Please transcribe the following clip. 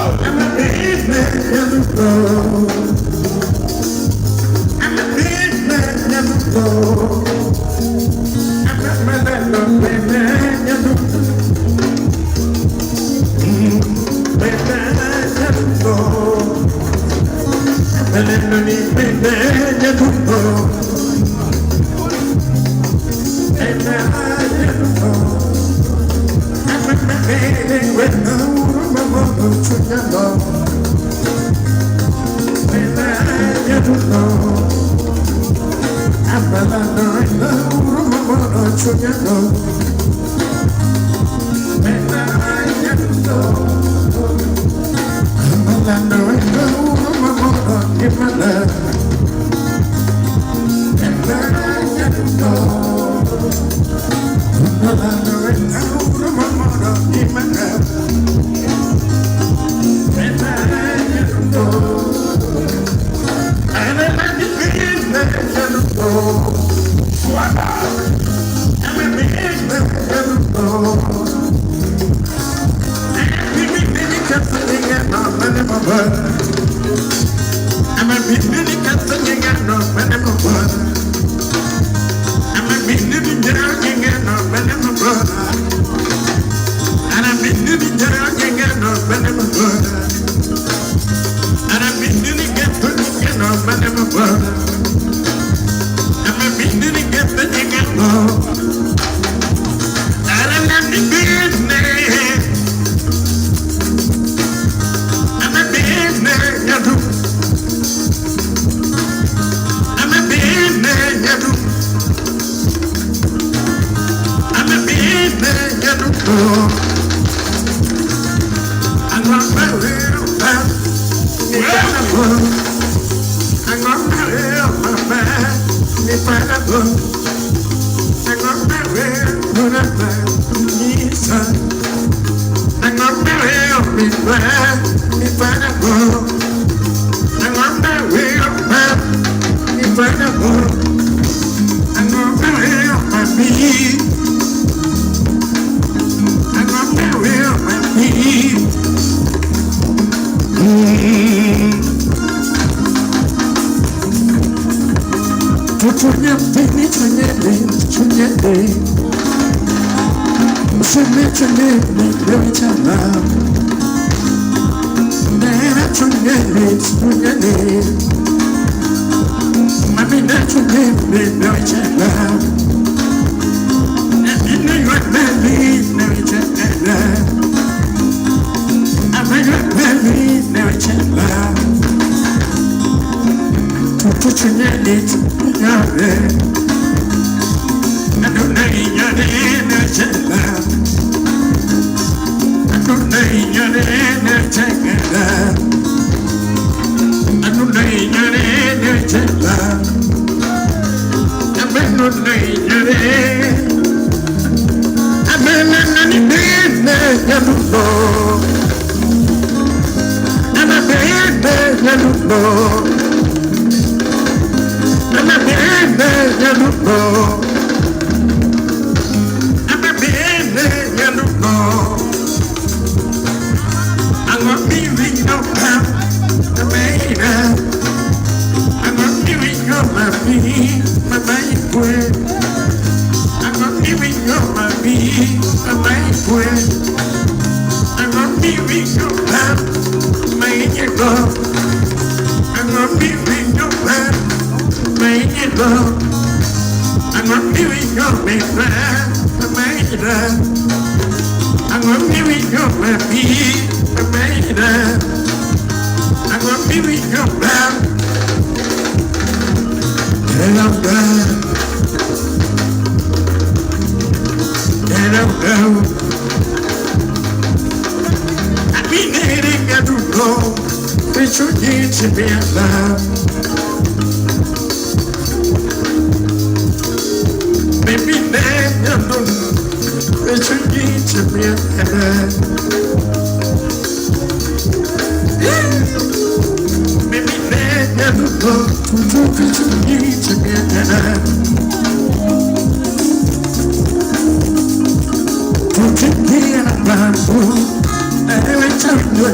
I'm a big man in the road. I'm a big man in the road. I'm a little big man in the road. Big man in the road. I'm a little big man in the road. Big man in the road. I'm a baby with no room to your love. Big man in the road. I'm a little to your love. Big man in the road. I'm a little give my love. Big man in the road. I'm a little give my love. Big man in the road. And I like the big man in the road. I'm a big man in the road. Baby, can't sing it, no, money, my brother. I'm a big baby, can't sing it, no, money, my brother. I'm a big baby, can't sing it, no, money, my brother. And I'm big baby, can't sing it, no, money, my brother. And I'm big baby, can't sing it, no, money, my brother. I'm a big baby, can't sing it, no. And I'm not the business. I'm a business, you do. I'm a business, you do. I'm a business, you do. I'm gonna marry you, man. I'm gonna marry you, my man. I'm gonna marry you, my man. I'm gonna marry you, my man. I'm gonna marry you, man. I'm gonna marry you, my baby. I'm gonna marry you, my baby. Every time you